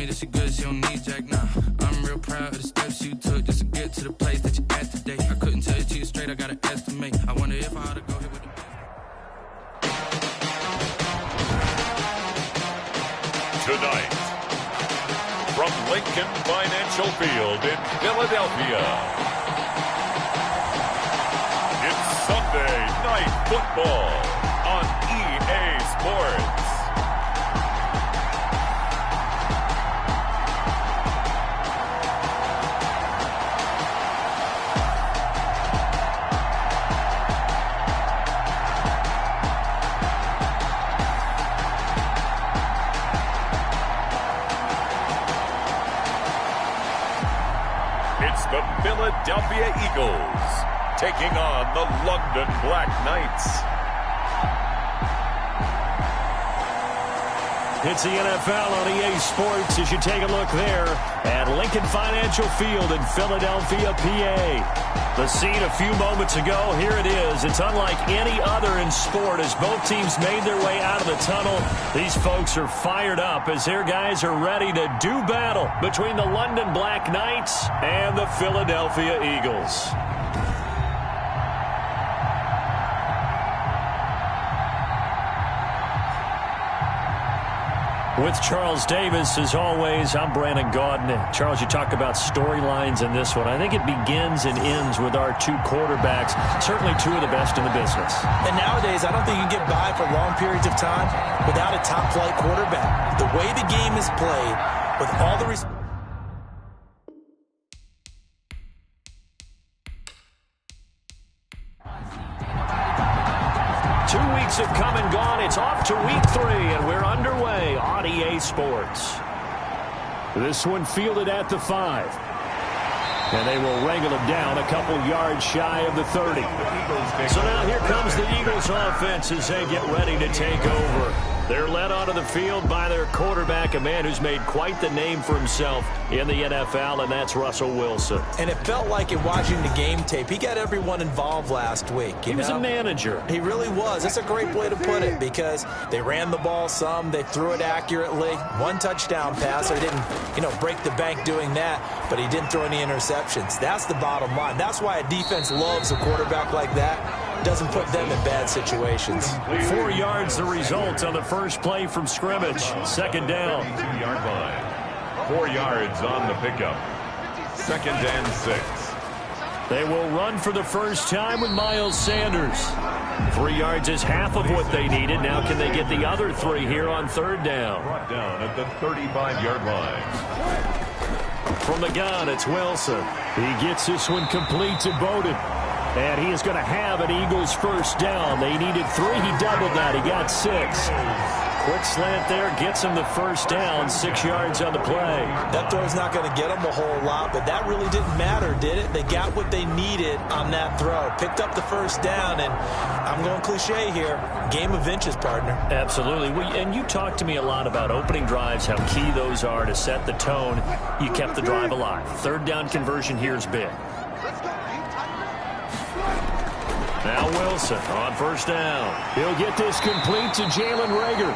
me that she good, she don't need Jack now. I'm real proud of the steps you took just to get to the place that you at today. I couldn't tell you to you straight, I gotta estimate. I wonder if I ought to go here with the Tonight, from Lincoln Financial Field in Philadelphia, it's Sunday Night Football on EA Sports. It's the Philadelphia Eagles taking on the London Black Knights. It's the NFL on EA Sports as you take a look there at Lincoln Financial Field in Philadelphia, PA. The scene a few moments ago, here it is. It's unlike any other in sport as both teams made their way out of the tunnel. These folks are fired up as their guys are ready to do battle between the London Black Knights and the Philadelphia Eagles. With Charles Davis, as always, I'm Brandon Gaudin. Charles, you talk about storylines in this one. I think it begins and ends with our two quarterbacks, certainly two of the best in the business. And nowadays, I don't think you can get by for long periods of time without a top-flight quarterback. The way the game is played, with all the respect. 2 weeks have come and gone. It's off to week 3, and we're underway on EA Sports. This one fielded at the 5. And they will wrangle it down a couple yards shy of the 30. So now here comes the Eagles offense as they get ready to take over. They're led onto the field by their quarterback, a man who's made quite the name for himself in the NFL, and that's Russell Wilson. And it felt like in watching the game tape, he got everyone involved last week. He was a manager. He really was. That's a great way to put it because they ran the ball some, they threw it accurately. One touchdown pass. They didn't, break the bank doing that, but he didn't throw any interceptions. That's the bottom line. That's why a defense loves a quarterback like that. Doesn't put them in bad situations. 4 yards the result on the first play from scrimmage. Second down. 2-yard line. 4 yards on the pickup. 2nd and 6. They will run for the first time with Miles Sanders. 3 yards is half of what they needed. Now can they get the other 3 here on third down? Brought down at the 35-yard line. From the gun, it's Wilson. He gets this one complete to Bowden. And he is going to have an Eagles first down. They needed 3. He doubled that. He got 6. Quick slant there gets him the first down. 6 yards on the play. That throw's not going to get them a whole lot, but that really didn't matter, did it? They got what they needed on that throw. Picked up the first down, and I'm going cliche here. Game of inches, partner. Absolutely. And you talked to me a lot about opening drives, how key those are to set the tone. You kept the drive alive. Third down conversion here is big. Now Wilson on first down. He'll get this complete to Jalen Reagor.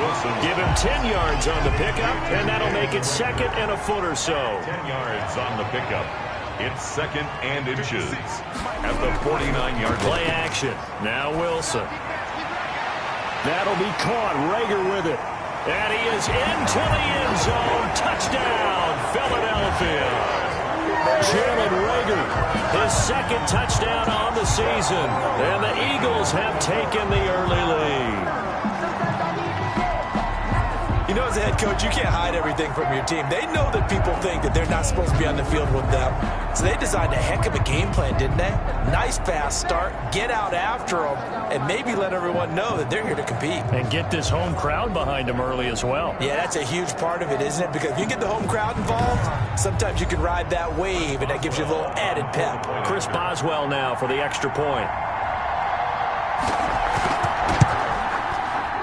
Wilson. Give him 10 yards on the pickup, and that'll make it 2nd and a foot or so. 10 yards on the pickup. It's 2nd and inches at the 49-yard line. Play action. Now Wilson. That'll be caught. Reagor with it. And he is into the end zone. Touchdown, Philadelphia. Jalen Reagor, his 2nd touchdown on the season. And the Eagles have taken the early lead. You know, as a head coach, you can't hide everything from your team. They know that people think that they're not supposed to be on the field with them. So they designed a heck of a game plan, didn't they? Nice fast start, get out after them, and maybe let everyone know that they're here to compete. And get this home crowd behind them early as well. Yeah, that's a huge part of it, isn't it? Because if you get the home crowd involved, sometimes you can ride that wave, and that gives you a little added pep. Chris Boswell now for the extra point.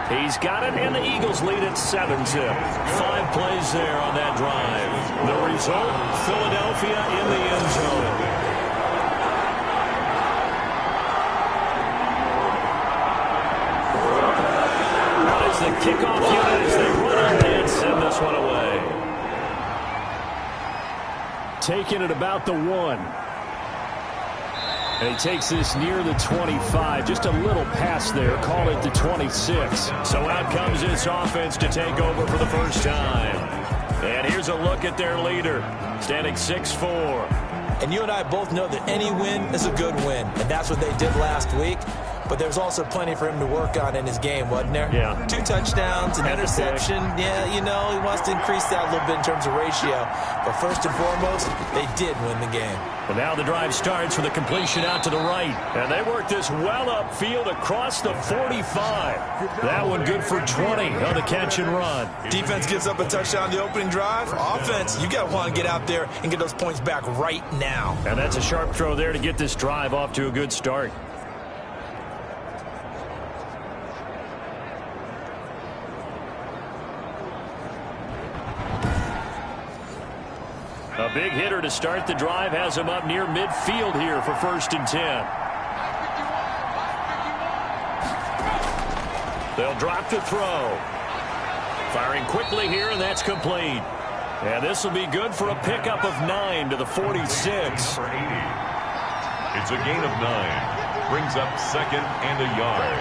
He's got it, and the Eagles lead at 7-0. 5 plays there on that drive. The result, Philadelphia in the end zone. Now is the kickoff unit as they run on and send this one away. taken at about the 1. And he takes this near the 25. Just a little pass there. Call it the 26. So out comes this offense to take over for the first time. And here's a look at their leader, standing 6'4". And you and I both know that any win is a good win. And that's what they did last week. But there's also plenty for him to work on in his game, wasn't there? Yeah. 2 touchdowns, an interception. Yeah, you know, he wants to increase that a little bit in terms of ratio. But first and foremost, they did win the game. Well, now the drive starts with a completion out to the right. And they work this well upfield across the 45. That one good for 20 on the catch and run. Defense gives up a touchdown the opening drive. Offense, you got to want to get out there and get those points back right now. And that's a sharp throw there to get this drive off to a good start. A big hitter to start the drive has him up near midfield here for 1st and 10. They'll drop the throw. Firing quickly here, and that's complete. And this will be good for a pickup of 9 to the 46. It's a gain of 9. Brings up 2nd and a yard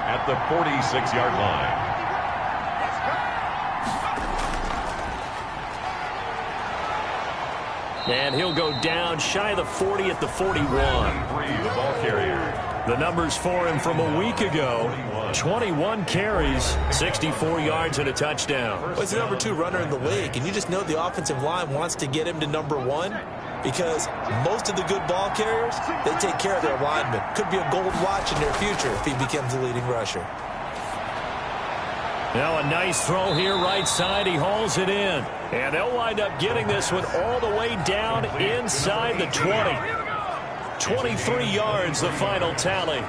at the 46-yard line. And he'll go down shy of the 40 at the 41. The ball carrier. The numbers for him from a week ago, 21 carries, 64 yards and a touchdown. Well, he's the number 2 runner in the league, and you just know the offensive line wants to get him to number 1 because most of the good ball carriers, they take care of their linemen. Could be a gold watch in their future if he becomes the leading rusher. Now a nice throw here right side. He hauls it in. And they'll wind up getting this one all the way down inside the 20. 23 yards, the final tally.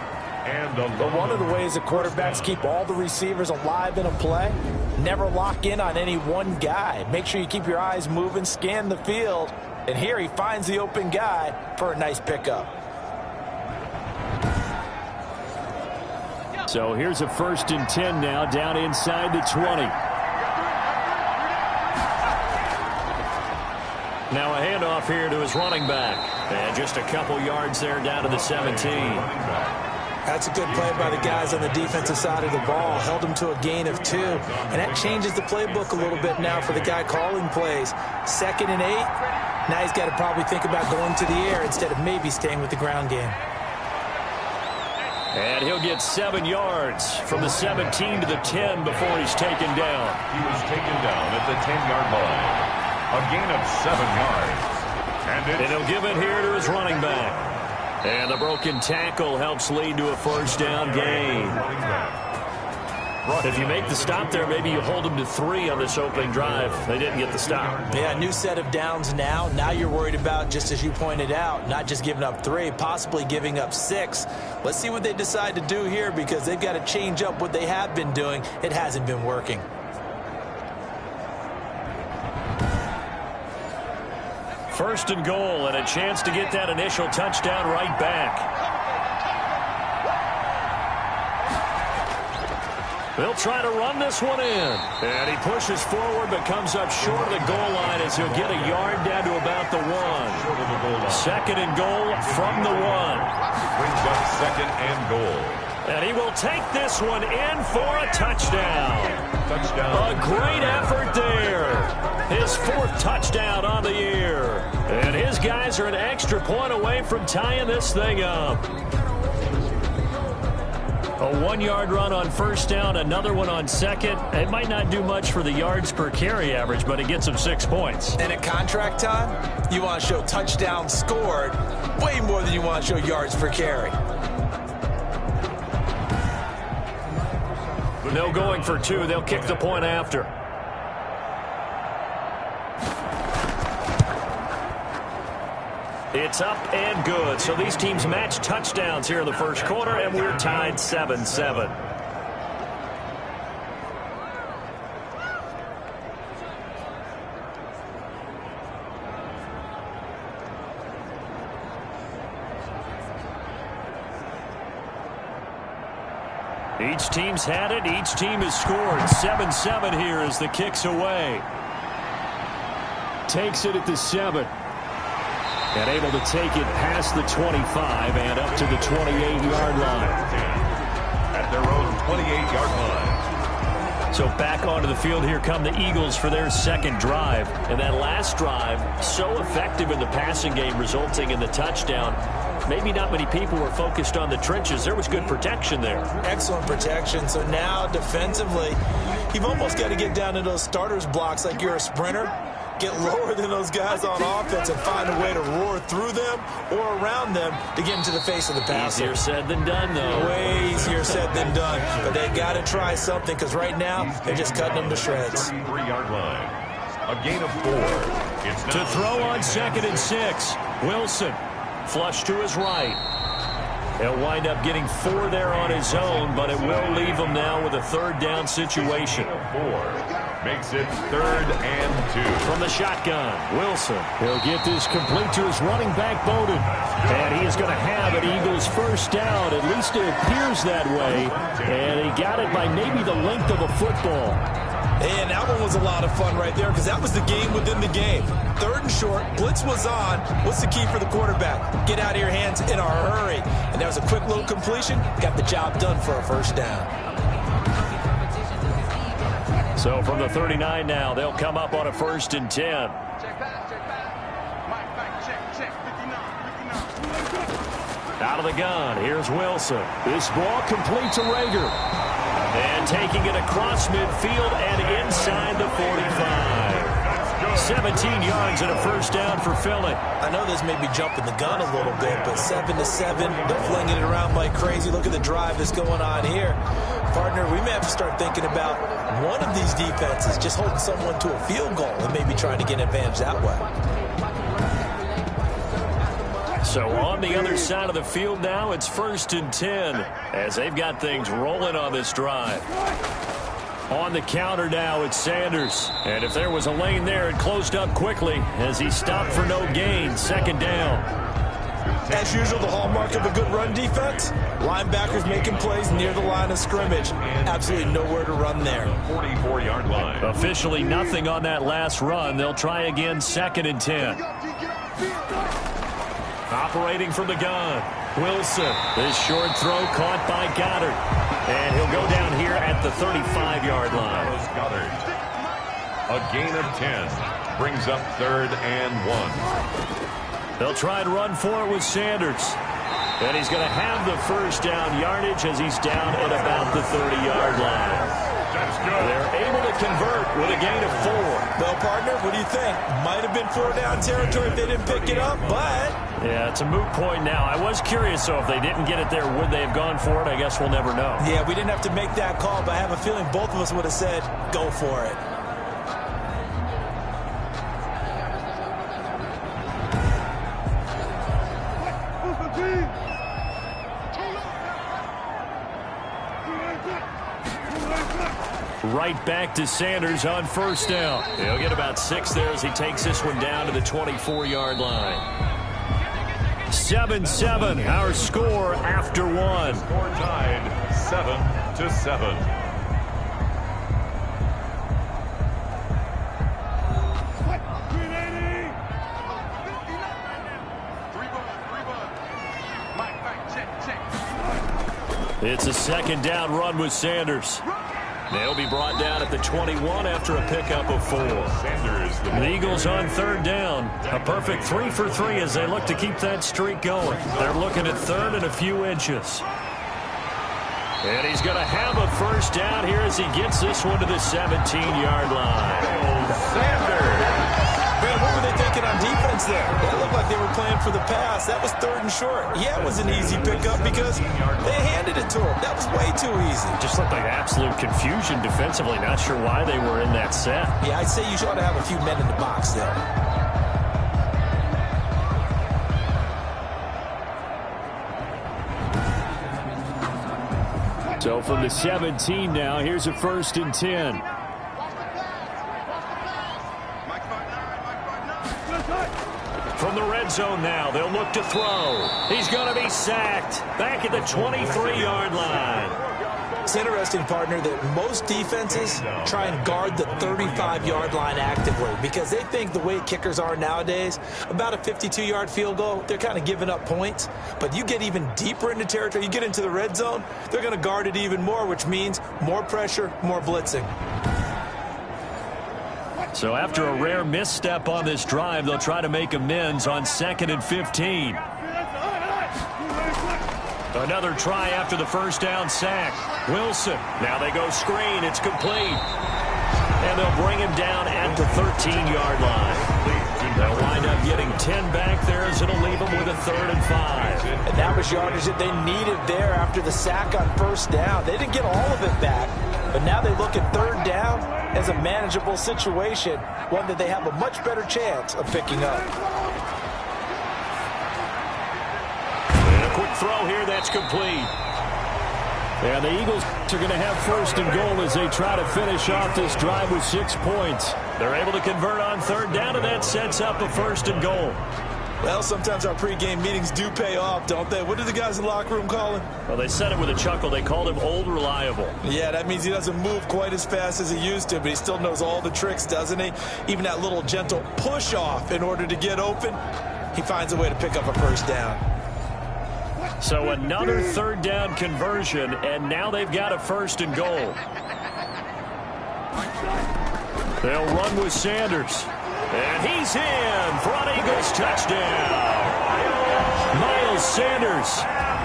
But one of the ways that quarterbacks keep all the receivers alive in a play, never lock in on any one guy. Make sure you keep your eyes moving, scan the field. And here he finds the open guy for a nice pickup. So here's a 1st and 10 now down inside the 20. Now a handoff here to his running back. And just a couple yards there down to the 17. That's a good play by the guys on the defensive side of the ball. Held him to a gain of 2. And that changes the playbook a little bit now for the guy calling plays. 2nd and 8. Now he's got to probably think about going to the air instead of maybe staying with the ground game. And he'll get 7 yards from the 17 to the 10 before he's taken down. He was taken down at the 10-yard line. A gain of 7 yards. And he'll give it here to his running back. And the broken tackle helps lead to a 1st down gain. If you make the stop there, maybe you hold them to 3 on this opening drive. They didn't get the stop. Yeah, new set of downs now. Now you're worried about, just as you pointed out, not just giving up 3, possibly giving up 6. Let's see what they decide to do here because they've got to change up what they have been doing. It hasn't been working. First and goal, and a chance to get that initial touchdown right back. They'll try to run this one in. And he pushes forward but comes up short of the goal line as he'll get a yard down to about the 1. 2nd and goal from the 1. Brings up 2nd and goal. And he will take this one in for a touchdown. Touchdown. A great effort there. His 4th touchdown on the year. And his guys are an extra point away from tying this thing up. A 1-yard run on 1st down, another one on 2nd. It might not do much for the yards per carry average, but it gets him 6 points. And at contract time, you want to show touchdowns scored way more than you want to show yards per carry. No going for 2. They'll kick the point after. It's up and good. So these teams match touchdowns here in the first quarter, and we're tied 7-7. Each team's had it. Each team has scored. 7-7 here as the kick's away. Takes it at the 7. And able to take it past the 25 and up to the 28-yard line. At their own 28-yard line. So back onto the field here come the Eagles for their second drive. And that last drive, so effective in the passing game, resulting in the touchdown. Maybe not many people were focused on the trenches. There was good protection there. Excellent protection. So now defensively, you've almost got to get down to those starters blocks like you're a sprinter. Get lower than those guys on offense and find a way to roar through them or around them to get into the face of the passer. Easier said than done, though. Way easier said than done. But they got to try something because right now they're just cutting them to shreds. 33-yard line. A gain of 4. It's to throw on 2nd and 6. Wilson flush to his right. He'll wind up getting 4 there on his own, but it will leave him now with a 3rd down situation. 4 makes it 3rd and 2. From the shotgun, Wilson. He'll get this complete to his running back, Bowden. And he is going to have an Eagles first down. At least it appears that way. And he got it by maybe the length of a football. And that one was a lot of fun right there because that was the game within the game. 3rd and short, blitz was on. What's the key for the quarterback? Get out of your hands in a hurry. And that was a quick little completion. Got the job done for a first down. So from the 39 now, they'll come up on a 1st and 10. Out of the gun, here's Wilson. This ball complete to Rager. And taking it across midfield and inside the 45. 17 yards and a first down for Philly. I know this may be jumping the gun a little bit, but 7-7, they're flinging it around like crazy. Look at the drive that's going on here. Partner, we may have to start thinking about one of these defenses just holding someone to a field goal and maybe trying to get an advantage that way. So on the other side of the field now, it's 1st and 10 as they've got things rolling on this drive. On the counter now, it's Sanders. And if there was a lane there, it closed up quickly as he stopped for no gain. 2nd down. As usual, the hallmark of a good run defense, linebackers making plays near the line of scrimmage. Absolutely nowhere to run there. 44-yard line. Officially nothing on that last run. They'll try again 2nd and 10. Operating from the gun, Wilson. This short throw caught by Goddard. And he'll go down here at the 35-yard line. Goddard. A gain of 10. Brings up 3rd and 1. They'll try and run for it with Sanders. And he's going to have the first down yardage as he's down at about the 30-yard line. They're able to convert with a gain of 4. Well, partner, what do you think? Might have been 4-down territory if they didn't pick it up, but... Yeah, it's a moot point now. I was curious, so if they didn't get it there, would they have gone for it? I guess we'll never know. Yeah, we didn't have to make that call, but I have a feeling both of us would have said, go for it. Right back to Sanders on 1st down. He'll get about 6 there as he takes this one down to the 24-yard line. 7-7, our score after 1. Score tied 7-7. It's a 2nd down run with Sanders. They'll be brought down at the 21 after a pickup of 4. Sanders, the Eagles on 3rd down. A perfect 3 for 3 as they look to keep that streak going. They're looking at 3rd and a few inches. And he's going to have a first down here as he gets this one to the 17-yard line. Sanders. Man, what were they thinking on defense there? It looked like they were playing for the pass. That was 3rd and short. Yeah, it was an easy pickup because they handed it to him. That was way too easy. Just looked like absolute confusion defensively. Not sure why they were in that set. Yeah, I'd say you ought to have a few men in the box there. So from the 17 now, here's a 1st and 10. From the red zone now, they'll look to throw. He's going to be sacked back at the 23-yard line. It's interesting, partner, that most defenses try and guard the 35-yard line actively because they think the way kickers are nowadays, about a 52-yard field goal, they're kind of giving up points. But you get even deeper into territory, you get into the red zone, they're going to guard it even more, which means more pressure, more blitzing. So after a rare misstep on this drive, they'll try to make amends on 2nd and 15. Another try after the first down sack. Wilson. Now they go screen. It's complete. And they'll bring him down at the 13-yard line. They'll wind up getting 10 back there as it'll leave them with a 3rd and 5. And that was yardage that they needed there after the sack on first down. They didn't get all of it back, but now they look at 3rd down as a manageable situation, one that they have a much better chance of picking up. Quick throw here, that's complete. And the Eagles are going to have 1st and goal as they try to finish off this drive with 6 points. They're able to convert on 3rd down, and that sets up a 1st and goal. Well, sometimes our pregame meetings do pay off, don't they? What do the guys in the locker room call him? Well, they said it with a chuckle. They called him Old Reliable. Yeah, that means he doesn't move quite as fast as he used to, but he still knows all the tricks, doesn't he? Even that little gentle push-off in order to get open, he finds a way to pick up a 1st down. So another 3rd down conversion, and now they've got a 1st and goal. They'll run with Sanders. And he's in for an Eagles touchdown. Miles Sanders,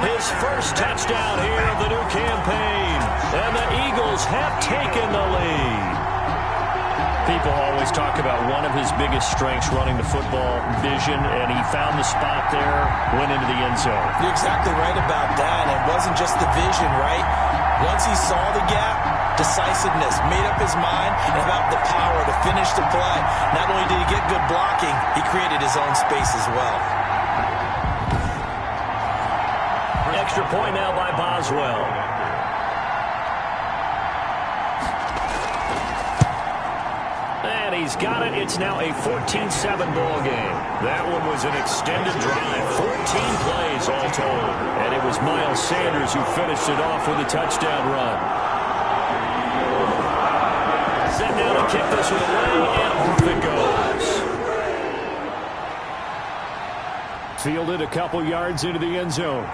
his first touchdown here of the new campaign. And the Eagles have taken the lead. People always talk about one of his biggest strengths running the football, vision, and he found the spot there, went into the end zone. You're exactly right about that. It wasn't just the vision, right? Once he saw the gap, decisiveness, made up his mind, and about the power to finish the play. Not only did he get good blocking, he created his own space as well. Extra point now by Boswell. And he's got it. It's now a 14-7 ball game. That one was an extended drive. 14 plays all told. And it was Miles Sanders who finished it off with a touchdown run. Set down to kick this one away, and off it goes. Fielded a couple yards into the end zone.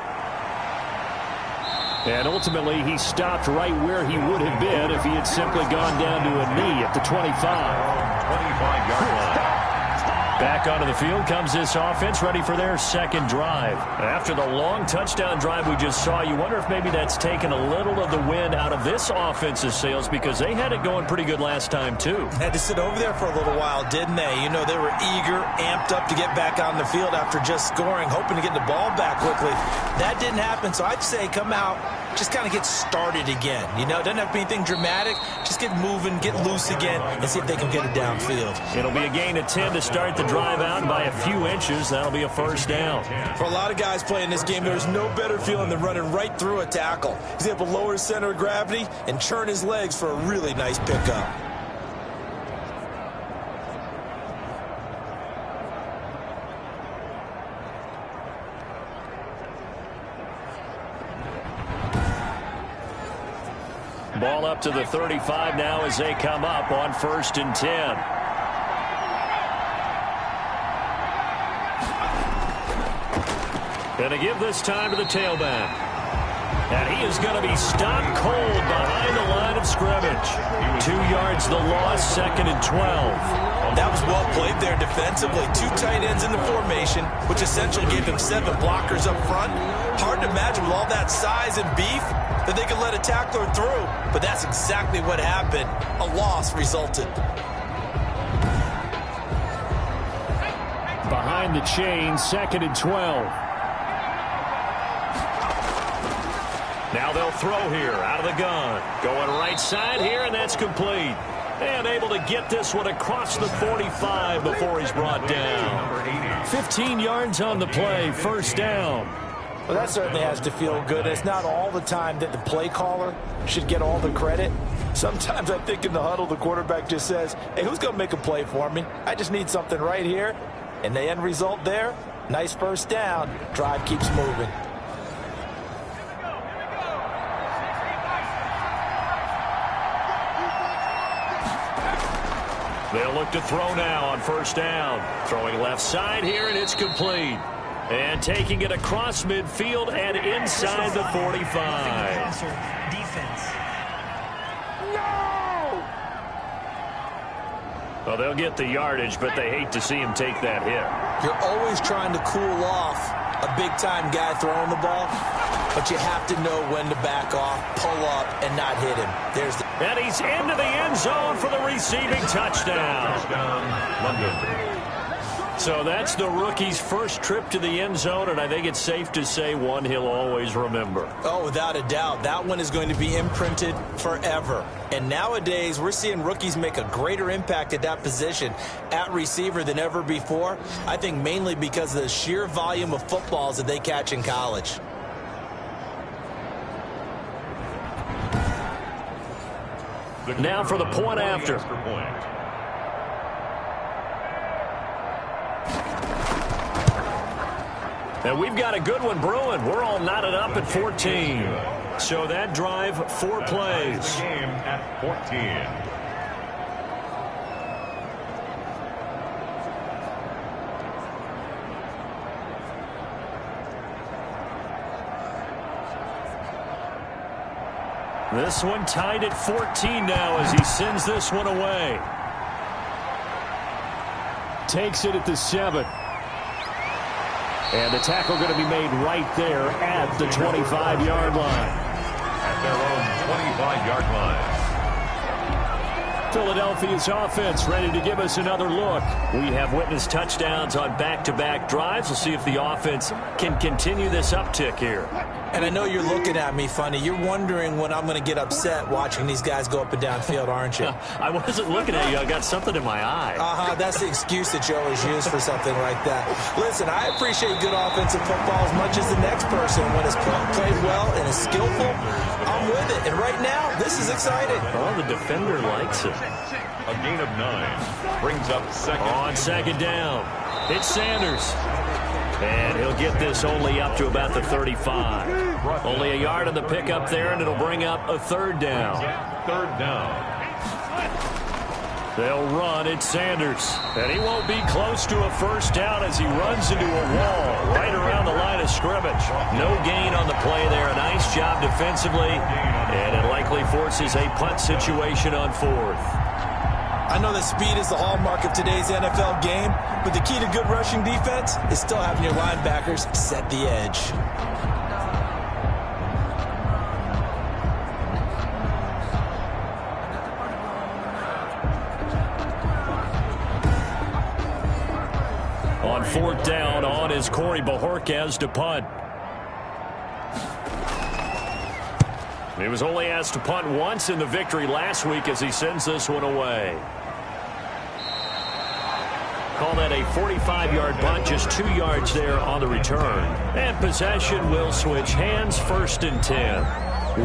And ultimately, he stopped right where he would have been if he had simply gone down to a knee at the 25. 25-yard line. Back onto the field comes this offense, ready for their 2nd drive. After the long touchdown drive we just saw, you wonder if maybe that's taken a little of the wind out of this offense's sails because they had it going pretty good last time, too. Had to sit over there for a little while, didn't they? You know, they were eager, amped up to get back on the field after just scoring, hoping to get the ball back quickly. That didn't happen, so I'd say come out, just kind of get started again. You know, it doesn't have to be anything dramatic. Just get moving, get loose again, and see if they can get it downfield. It'll be a gain of 10 to start the drive out, and by a few inches, that'll be a 1st down. For a lot of guys playing this game, there's no better feeling than running right through a tackle. He's able to lower his center of gravity and churn his legs for a really nice pickup. Ball up to the 35 now as they come up on 1st and 10. Going to give this time to the tailback. And he is going to be stopped cold behind the line of scrimmage. 2 yards the loss, 2nd and 12. That was well played there defensively. 2 tight ends in the formation, which essentially gave them 7 blockers up front. Hard to imagine with all that size and beef that they could let a tackler through. But that's exactly what happened. A loss resulted. Behind the chain, 2nd and 12. Now they'll throw here out of the gun. Going right side here, and that's complete. And able to get this one across the 45 before he's brought down. 15 yards on the play, 1st down. Well, that certainly has to feel good. It's not all the time that the play caller should get all the credit. Sometimes I think in the huddle, the quarterback just says, hey, who's going to make a play for me? I just need something right here. And the end result there, nice 1st down. Drive keeps moving. They'll look to throw now on first down. Throwing left side here, and it's complete. And taking it across midfield and inside the 45. Defense. Well, they'll get the yardage, but they hate to see him take that hit. You're always trying to cool off a big-time guy throwing the ball, but you have to know when to back off, pull up, and not hit him. And he's into the end zone for the receiving touchdown. London. So that's the rookie's first trip to the end zone, and I think it's safe to say one he'll always remember. Oh, without a doubt. That one is going to be imprinted forever. And nowadays, we're seeing rookies make a greater impact at that position at receiver than ever before. I think mainly because of the sheer volume of footballs that they catch in college. Now for the point after. And we've got a good one brewing. We're all knotted up at 14. So that drive, 4 plays. The game at 14. This one tied at 14 now as he sends this one away. Takes it at the 7. And the tackle going to be made right there at the 25-yard line. At their own 25-yard line. Philadelphia's offense ready to give us another look. We have witnessed touchdowns on back-to-back drives. We'll see if the offense can continue this uptick here. And I know you're looking at me funny. You're wondering when I'm going to get upset watching these guys go up and down field, aren't you? I wasn't looking at you. I got something in my eye. That's the excuse that you always use for something like that. Listen, I appreciate good offensive football as much as the next person. When it's played well and is skillful, I'm with it. And right now, this is exciting. Oh, the defender likes it. A gain of 9 brings up second. On second down, it's Sanders. And he'll get this only up to about the 35. Only a yard on the pickup there, and it'll bring up a third down. Third down. They'll run at Sanders. And he won't be close to a first down as he runs into a wall right around the line of scrimmage. No gain on the play there. A nice job defensively. And it likely forces a punt situation on 4th. I know that speed is the hallmark of today's NFL game, but the key to good rushing defense is still having your linebackers set the edge. On 4th down, on is Corey Bojorquez to punt. He was only asked to punt once in the victory last week as he sends this one away. Call that a 45-yard punt, just 2 yards there on the return. And possession will switch hands, 1st and 10.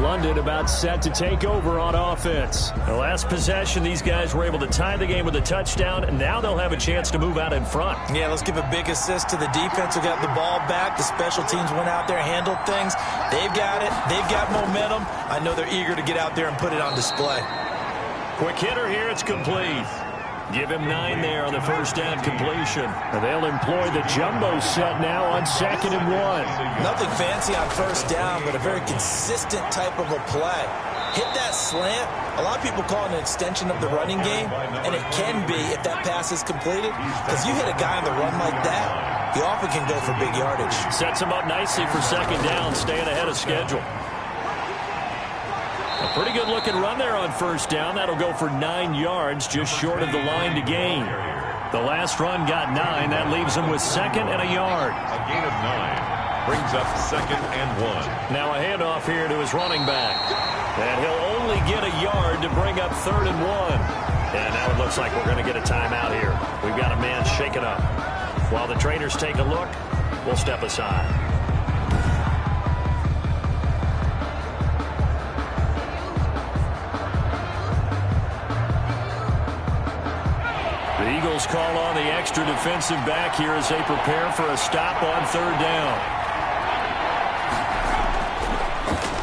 London about set to take over on offense. The last possession, these guys were able to tie the game with a touchdown, and now they'll have a chance to move out in front. Yeah, let's give a big assist to the defense who got the ball back. The special teams went out there, handled things. They've got it. They've got momentum. I know they're eager to get out there and put it on display. Quick hitter here. It's complete. Give him 9 there on the first down completion. And they'll employ the jumbo set now on 2nd and 1. Nothing fancy on first down, but a very consistent type of a play. Hit that slant. A lot of people call it an extension of the running game, and it can be if that pass is completed, because you hit a guy on the run like that, he often can go for big yardage. Sets him up nicely for 2nd down, staying ahead of schedule. A pretty good-looking run there on first down. That'll go for 9 yards, just short of the line to gain. The last run got 9. That leaves him with 2nd and a yard. A gain of 9 brings up 2nd and 1. Now a handoff here to his running back. And he'll only get a yard to bring up 3rd and 1. And now it looks like we're going to get a timeout here. We've got a man shaken up. While the trainers take a look, we'll step aside. The Eagles call on the extra defensive back here as they prepare for a stop on 3rd down.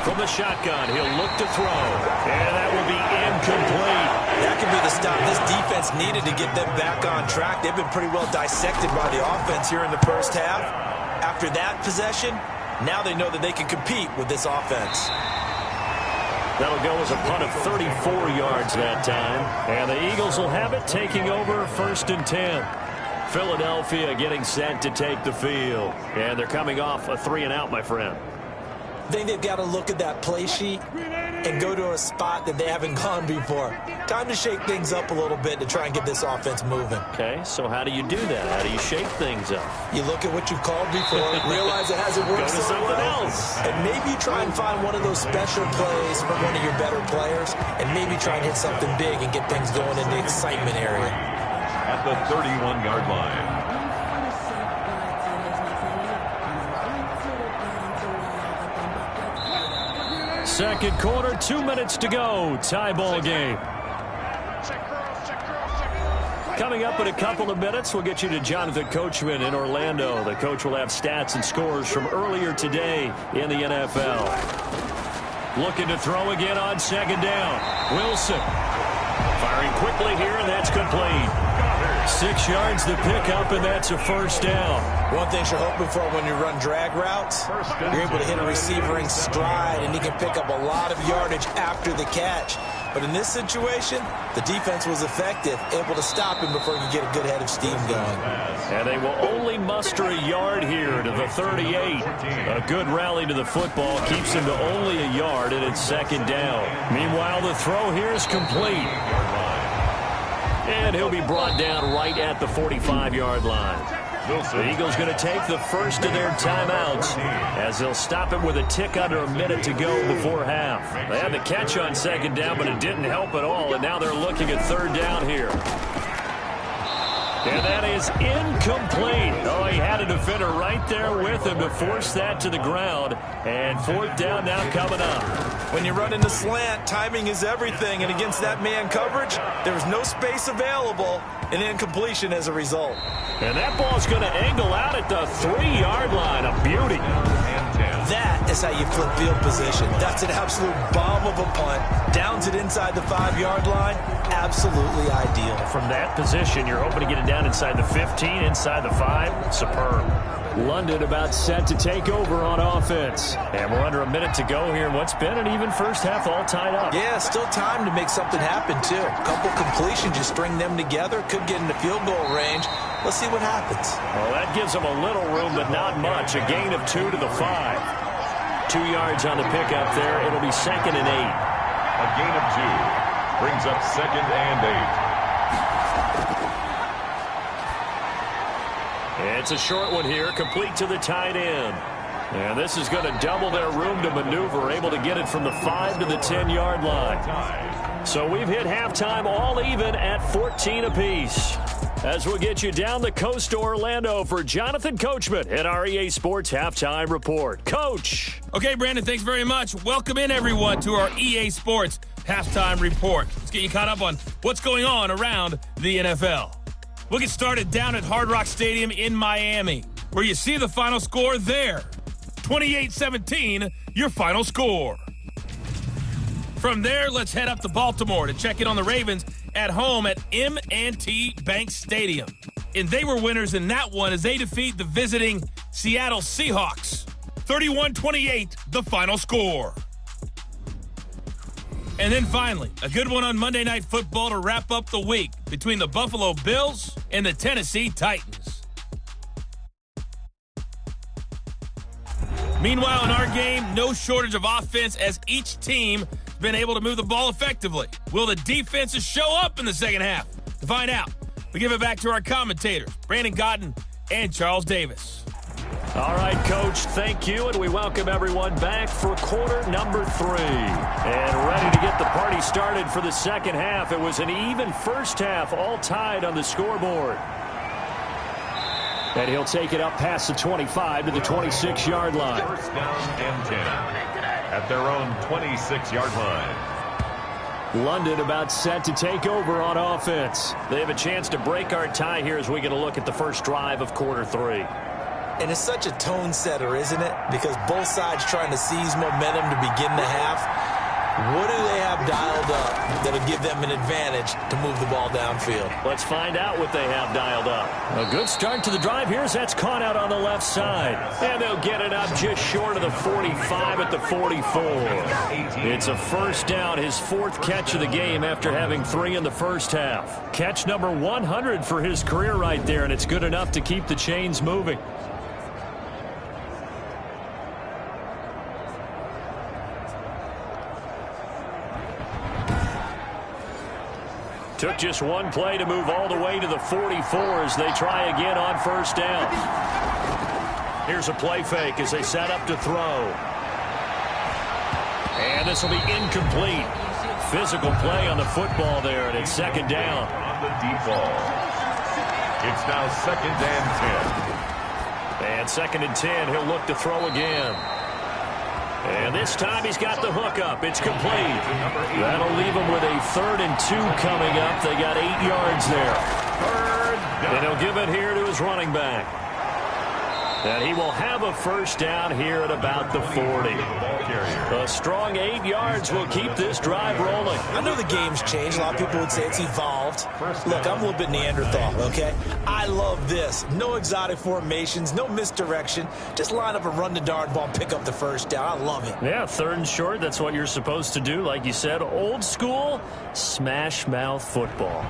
From the shotgun, he'll look to throw. And that will be incomplete. That can could be the stop this defense needed to get them back on track. They've been pretty well dissected by the offense here in the first half. After that possession, now they know that they can compete with this offense. That'll go as a punt of 34 yards that time. And the Eagles will have it, taking over 1st and 10. Philadelphia getting set to take the field. And they're coming off a 3-and-out, my friend. I think they've got to look at that play sheet and go to a spot that they haven't gone before. Time to shake things up a little bit to try and get this offense moving. Okay, so how do you do that? How do you shake things up? You look at what you've called before, realize it hasn't worked Go to something else. And maybe try and find one of those special plays from one of your better players, and maybe try and hit something big and get things going in the excitement area. At the 31-yard line. Second quarter, 2 minutes to go. Tie ball game. Coming up in a couple of minutes, we'll get you to Jonathan Coachman in Orlando. The coach will have stats and scores from earlier today in the NFL. Looking to throw again on second down. Wilson firing quickly here, and that's complete. 6 yards the pickup, and that's a first down. One thing you're hoping for when you run drag routes, you're able to hit a receiver in stride, and he can pick up a lot of yardage after the catch. But in this situation, the defense was effective, able to stop him before he could get a good head of steam going. And they will only muster a yard here to the 38. A good rally to the football keeps him to only a yard, and it's second down. Meanwhile, the throw here is complete. And he'll be brought down right at the 45-yard line. The Eagles going to take the first of their timeouts as they'll stop it with a tick under a minute to go before half. They had the catch on second down, but it didn't help at all, and now they're looking at third down here. And that is incomplete. Oh, he had a defender right there with him to force that to the ground. And fourth down now coming up. When you run into slant, timing is everything. And against that man coverage, there was no space available, and incompletion as a result. And that ball's going to angle out at the 3-yard line. A beauty. That is how you flip field position. That's an absolute bomb of a punt. Downs it inside the 5-yard line. Absolutely ideal. From that position, you're hoping to get it down inside the 15, inside the 5. Superb. London about set to take over on offense. And we're under a minute to go here in what's been an even first half, all tied up. Yeah, still time to make something happen, too. A couple completions, you string them together, could get into field goal range. Let's see what happens. Well, that gives them a little room, but not much. A gain of 2 to the 5. 2 yards on the pickup there. It'll be 2nd and 8. A gain of 2 brings up 2nd and 8. It's a short one here, complete to the tight end. And this is going to double their room to maneuver, able to get it from the 5 to the 10-yard line. So we've hit halftime all even at 14 apiece. As we'll get you down the coast to Orlando for Jonathan Coachman at our EA Sports Halftime Report. Coach. Okay, Brandon, thanks very much. Welcome in, everyone, to our EA Sports Halftime Report. Let's get you caught up on what's going on around the NFL. We'll get started down at Hard Rock Stadium in Miami, where you see the final score there. 28-17, your final score. From there, let's head up to Baltimore to check in on the Ravens at home at M&T Bank Stadium. And they were winners in that one as they defeat the visiting Seattle Seahawks. 31-28, the final score. And then finally, a good one on Monday Night Football to wrap up the week between the Buffalo Bills and the Tennessee Titans. Meanwhile, in our game, no shortage of offense as each team has been able to move the ball effectively. Will the defenses show up in the second half? To find out, we give it back to our commentators, Brandon Godden and Charles Davis. All right, Coach, thank you, and we welcome everyone back for quarter number 3. And ready to get the party started for the second half. It was an even first half, all tied on the scoreboard. And he'll take it up past the 25 to the 26-yard line. First down and 10 at their own 26-yard line. London about set to take over on offense. They have a chance to break our tie here as we get a look at the first drive of quarter 3. And it's such a tone setter, isn't it? Because both sides trying to seize momentum to begin the half. What do they have dialed up that'll give them an advantage to move the ball downfield? Let's find out what they have dialed up. A good start to the drive here as that's caught out on the left side. And they'll get it up just short of the 45 at the 44. It's a first down, his fourth catch of the game after having 3 in the first half. Catch number 100 for his career right there, and it's good enough to keep the chains moving. Took just one play to move all the way to the 44 as they try again on first down. Here's a play fake as they set up to throw. And this will be incomplete. Physical play on the football there, and it's second down. On the deep ball. It's now second and 10. And second and 10, he'll look to throw again. And this time he's got the hook up. It's complete. That'll leave him with a 3rd and 2 coming up. They got 8 yards there. And he'll give it here to his running back. And he will have a first down here at about the 40. A strong 8 yards will keep this drive rolling. I know the game's changed. A lot of people would say it's evolved. Look, I'm a little bit Neanderthal, okay? I love this. No exotic formations, no misdirection. Just line up and run the darn ball and pick up the first down. I love it. Yeah, 3rd and short. That's what you're supposed to do. Like you said, old school smash mouth football.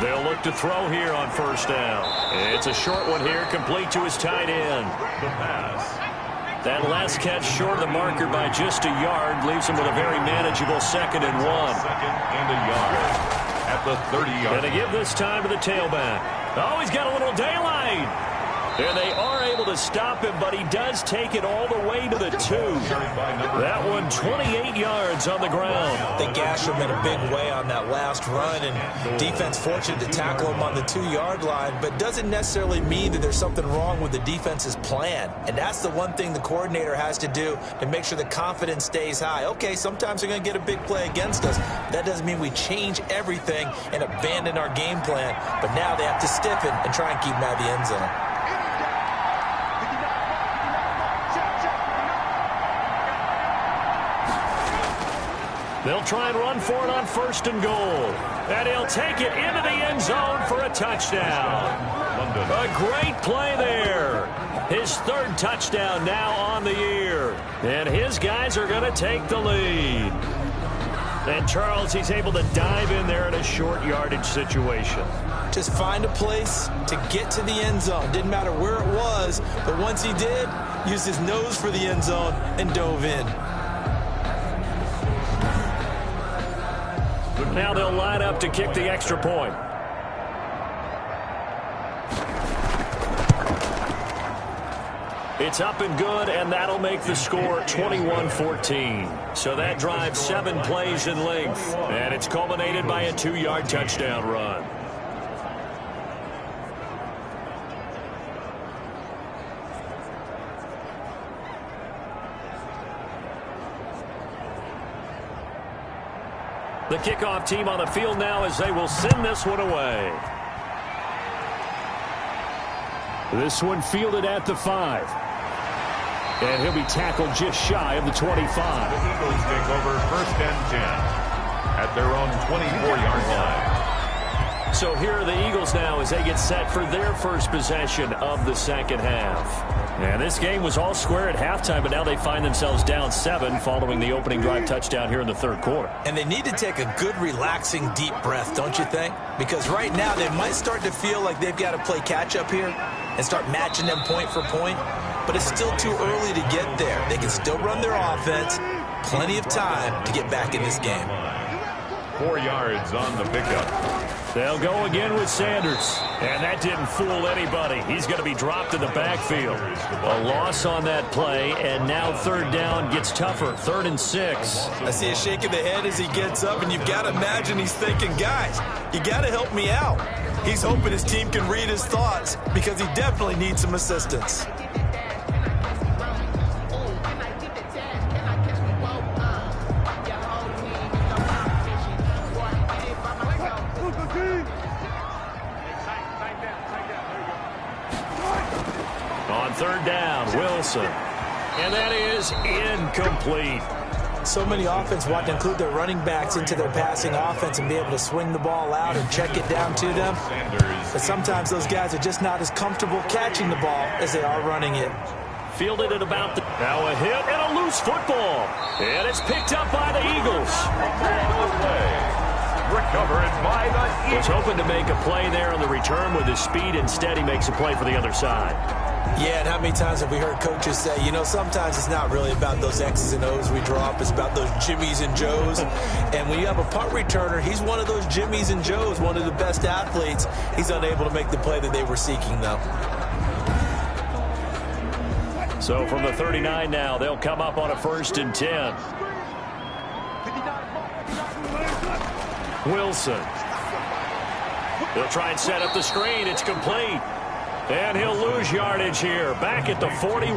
They'll look to throw here on first down. It's a short one here, complete to his tight end. The pass. That last catch short of the marker by just a yard leaves him with a very manageable 2nd and 1. Second and a yard at the 30-yard. And they give this time to the tailback. Oh, he's got a little daylight. And they are able to stop him, but he does take it all the way to the 2. That one 28 yards on the ground. They gashed him in a big way on that last run, and defense fortunate to tackle him on the 2-yard line, but doesn't necessarily mean that there's something wrong with the defense's plan. And that's the one thing the coordinator has to do to make sure the confidence stays high. Okay, sometimes they're going to get a big play against us. That doesn't mean we change everything and abandon our game plan, but now they have to stiffen and try and keep him out of the end zone. They'll try and run for it on 1st and goal. And he'll take it into the end zone for a touchdown. A great play there. His 3rd touchdown now on the year. And his guys are going to take the lead. And Charles, he's able to dive in there in a short yardage situation. Just find a place to get to the end zone. Didn't matter where it was, but once he did, used his nose for the end zone and dove in. Now they'll line up to kick the extra point. It's up and good, and that'll make the score 21-14. So that drive 7 plays in length, and it's culminated by a 2-yard touchdown run. The kickoff team on the field now as they will send this one away. This one fielded at the 5. And he'll be tackled just shy of the 25. The Eagles take over 1st and 10 at their own 24-yard line. So here are the Eagles now as they get set for their first possession of the second half. And this game was all square at halftime, but now they find themselves down 7 following the opening drive touchdown here in the 3rd quarter. And they need to take a good, relaxing, deep breath, don't you think? Because right now they might start to feel like they've got to play catch-up here and start matching them point for point. But it's still too early to get there. They can still run their offense. Plenty of time to get back in this game. 4 yards on the pickup. They'll go again with Sanders. And that didn't fool anybody. He's going to be dropped in the backfield. A loss on that play, and now 3rd down gets tougher. 3rd and 6. I see a shake of the head as he gets up, and you've got to imagine he's thinking, guys, you got to help me out. He's hoping his team can read his thoughts because he definitely needs some assistance. And that is incomplete. So many offense want to include their running backs into their passing offense and be able to swing the ball out and check it down to them. But sometimes those guys are just not as comfortable catching the ball as they are running it. Fielded at about the... Now a hit and a loose football. And it's picked up by the Eagles. Recovered by the Eagles. Was hoping to make a play there on the return with his speed. Instead, he makes a play for the other side. Yeah, and how many times have we heard coaches say, you know, sometimes it's not really about those X's and O's we draw up. It's about those Jimmies and Joes. And when you have a punt returner, he's one of those Jimmies and Joes, one of the best athletes. He's unable to make the play that they were seeking, though. So from the 39 now, they'll come up on a 1st and 10. Wilson. He'll try and set up the screen. It's complete. And he'll lose yardage here. Back at the 41.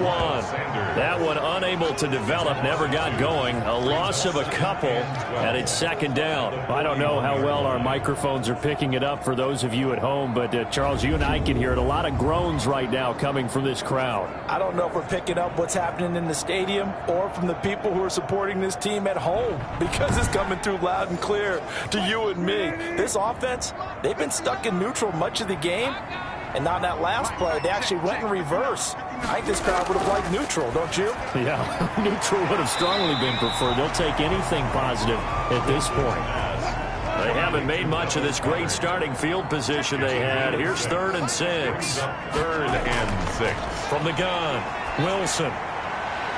That one unable to develop. Never got going. A loss of a couple. And it's 2nd down. I don't know how well our microphones are picking it up for those of you at home. But, Charles, you and I can hear it. A lot of groans right now coming from this crowd. I don't know if we're picking up what's happening in the stadium or from the people who are supporting this team at home, because it's coming through loud and clear to you and me. This offense, they've been stuck in neutral much of the game. And on that last play, they actually went in reverse. I think this crowd would have liked neutral, don't you? Yeah, neutral would have strongly been preferred. They'll take anything positive at this point. They haven't made much of this great starting field position they had. Here's 3rd and 6. 3rd and 6. From the gun, Wilson.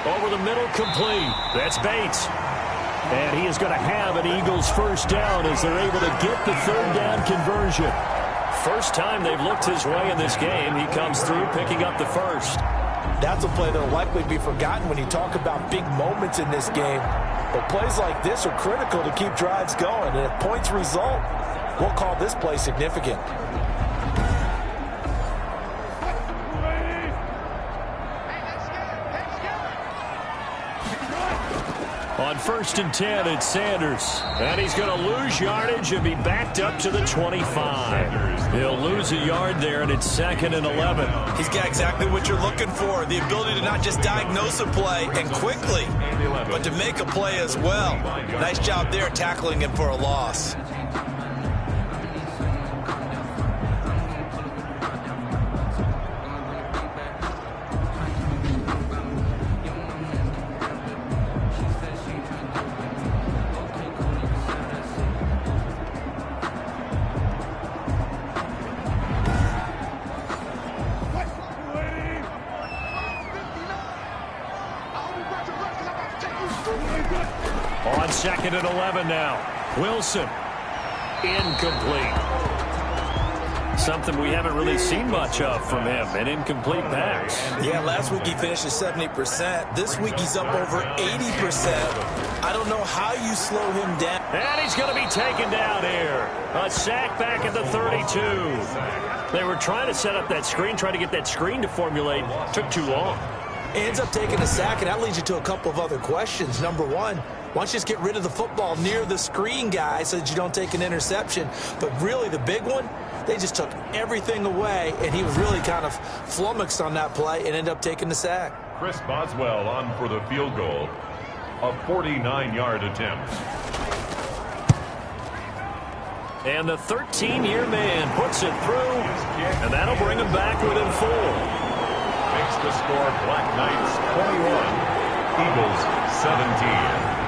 Over the middle, complete. That's Bates. And he is going to have an Eagles 1st down as they're able to get the 3rd down conversion. First time they've looked his way in this game. He comes through picking up the 1st. That's a play that will likely be forgotten when you talk about big moments in this game. But plays like this are critical to keep drives going. And if points result, we'll call this play significant. On 1st and 10, it's Sanders. And he's going to lose yardage and be backed up to the 25. He'll lose a yard there, and it's 2nd and 11. He's got exactly what you're looking for, the ability to not just diagnose a play and quickly, but to make a play as well. Nice job there tackling him for a loss. On 2nd and 11 now. Wilson. Incomplete. Something we haven't really seen much of from him. An incomplete pass. Yeah, last week he finished at 70%. This week he's up over 80%. I don't know how you slow him down. And he's going to be taken down here. A sack back at the 32. They were trying to set up that screen, trying to get that screen to formulate. Took too long. Ends up taking a sack, and that leads you to a couple of other questions. Number one, why don't you just get rid of the football near the screen guy so that you don't take an interception? But really the big one, they just took everything away, and he was really kind of flummoxed on that play and ended up taking the sack. Chris Boswell on for the field goal. A 49-yard attempt. And the 13-year man puts it through, and that'll bring him back within 4. Makes the score Black Knights 21, Eagles 17.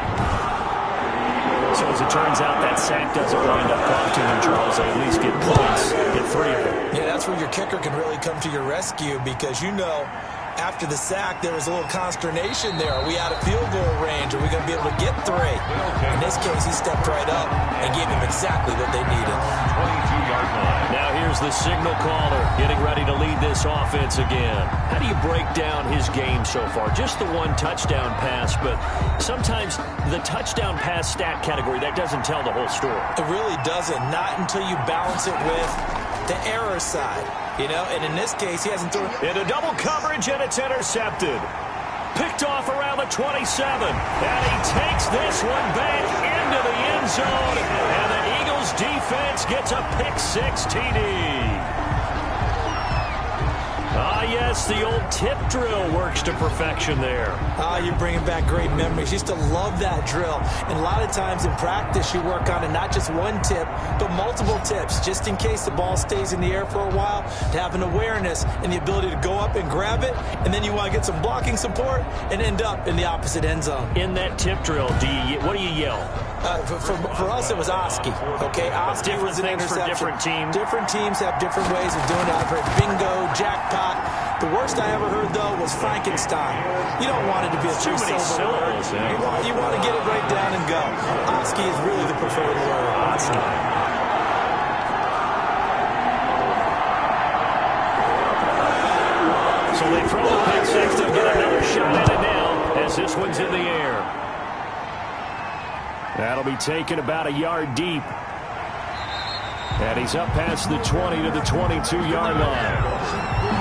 So as it turns out, that sack doesn't wind up costing them, Charles. They at least get points, get 3 of them. Yeah, that's where your kicker can really come to your rescue, because you know after the sack there was a little consternation there. Are we out of field goal range? Are we going to be able to get 3? In this case, he stepped right up and gave them exactly what they needed. 22-yard line. Now here's the signal caller getting ready to lead this offense again. How do you break down his game so far? Just the 1 touchdown pass, but sometimes the touchdown pass stat category, that doesn't tell the whole story. It really doesn't, not until you balance it with the error side, you know, and in this case, he hasn't thrown. Into double coverage, and it's intercepted. Picked off around the 27, and he takes this one back into the end zone, and the Eagles defense gets a pick-6 TD. Ah, yes, the old tip drill works to perfection there. Ah, you're bringing back great memories. Used to love that drill. And a lot of times in practice, you work on it, not just one tip, but multiple tips, just in case the ball stays in the air for a while, to have an awareness and the ability to go up and grab it, and then you want to get some blocking support and end up in the opposite end zone. In that tip drill, what do you yell? For us, it was Oski. Okay, Oski was an interception. For different teams. Different teams have different ways of doing it. I've heard bingo, jackpot. The worst I ever heard, though, was Frankenstein. You don't want it to be a too many syllables. You want to get it right down and go. Oski is really the preferred word. Oski. So they throw the pick six to get another shot at it now as this one's in the air. That'll be taken about a yard deep. And he's up past the 20 to the 22-yard line.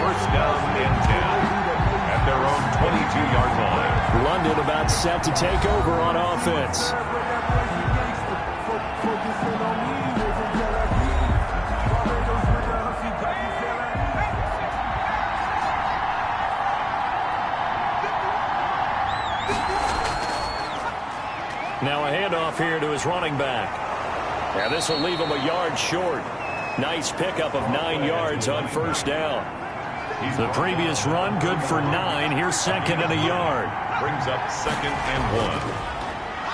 First down and 10 at their own 22-yard line. London about set to take over on offense. Now a handoff here to his running back. Now this will leave him a yard short. Nice pickup of 9 yards on first down. The previous run good for 9. Here's second and a yard. Brings up second and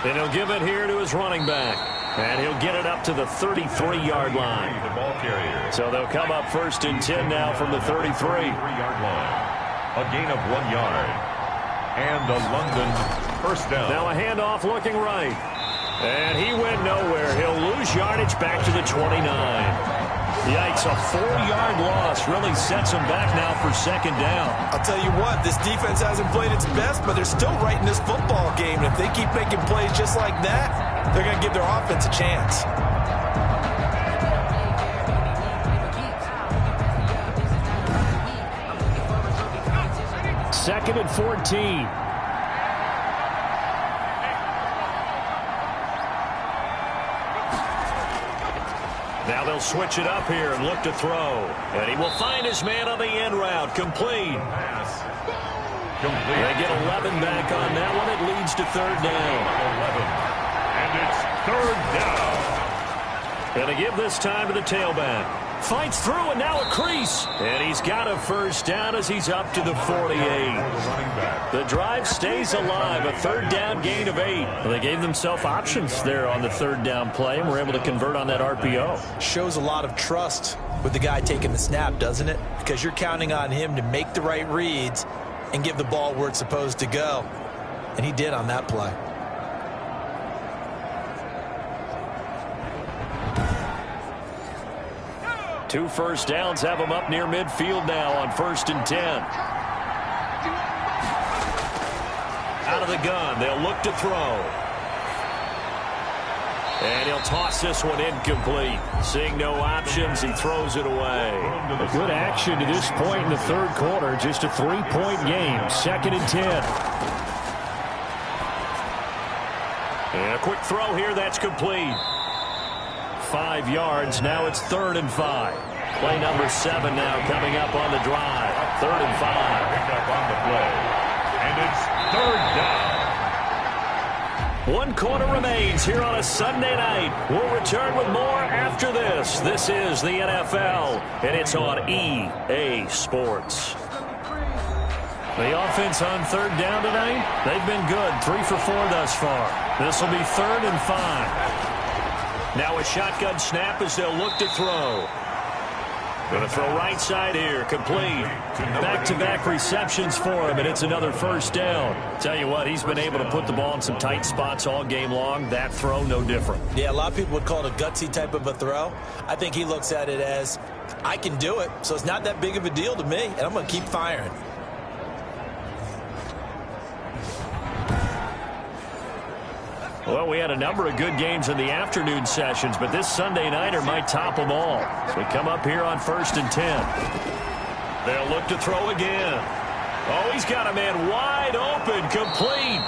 1. And he'll give it here to his running back. And he'll get it up to the 33-yard line. The ball carrier. So they'll come up first and 10 now from the 33. 33-yard line. A gain of 1 yard. And a London first down. Now a handoff looking right. And he went nowhere. He'll lose yardage back to the 29. Yikes, a 4-yard loss really sets him back now for second down. I'll tell you what, this defense hasn't played its best, but they're still right in this football game. And if they keep making plays just like that, they're going to give their offense a chance. Second and 14. Now they'll switch it up here and look to throw. And he will find his man on the end route. Complete. Complete. They get 11 back on that one. It leads to third down. 11. And it's third down. And they give this time to the tailback. Fights through and now a crease. And he's got a first down as he's up to the 48. The drive stays alive. A third down gain of 8. Well, they gave themselves options there on the third down play and were able to convert on that RPO. Shows a lot of trust with the guy taking the snap, doesn't it? Because you're counting on him to make the right reads and give the ball where it's supposed to go. And he did on that play. Two first downs have him up near midfield now on first and 10. Out of the gun, they'll look to throw. And he'll toss this one incomplete. Seeing no options, he throws it away. A good action to this point in the third quarter. Just a 3-point game. Second and 10. And a quick throw here, that's complete. 5 yards. Now it's third and 5. Play number 7 now coming up on the drive. Third and 5. Pick up on the play. And it's third down. 1 quarter remains here on a Sunday night. We'll return with more after this. This is the NFL, and it's on EA Sports. The offense on third down tonight, they've been good. 3 for 4 thus far. This will be third and 5. Now a shotgun snap as they'll look to throw. Going to throw right side here, complete. Back-to-back receptions for him, and it's another first down. Tell you what, he's been able to put the ball in some tight spots all game long. That throw, no different. Yeah, a lot of people would call it a gutsy type of a throw. I think he looks at it as, I can do it, so it's not that big of a deal to me, and I'm going to keep firing. Well, we had a number of good games in the afternoon sessions, but this Sunday nighter might top them all. So we come up here on first and 10. They'll look to throw again. Oh, he's got a man wide open, complete.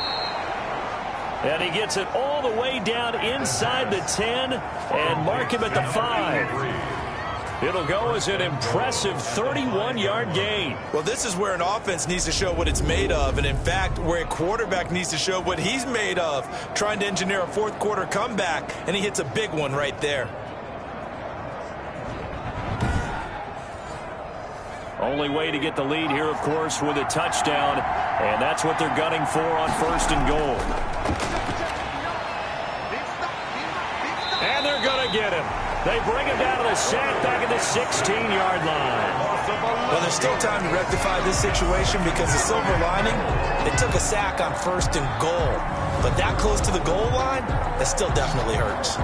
And he gets it all the way down inside the 10 and mark him at the 5. It'll go as an impressive 31-yard gain. Well, this is where an offense needs to show what it's made of, and in fact, where a quarterback needs to show what he's made of, trying to engineer a fourth-quarter comeback, and he hits a big one right there. Only way to get the lead here, of course, with a touchdown, and that's what they're gunning for on 1st and goal. And they're going to get him. They bring him down to the sack back at the 16-yard line. Well, there's still time to rectify this situation because the silver lining, it took a sack on 1st and goal. But that close to the goal line, that still definitely hurts.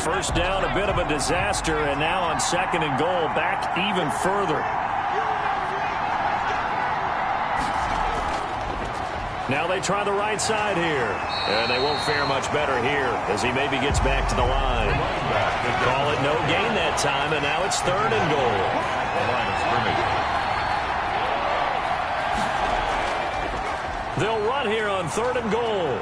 First down, a bit of a disaster, and now on 2nd and goal, back even further. Now they try the right side here, and they won't fare much better here as he maybe gets back to the line. Call it no gain that time, and now it's 3rd and goal. The line of scrimmage. They'll run here on 3rd and goal.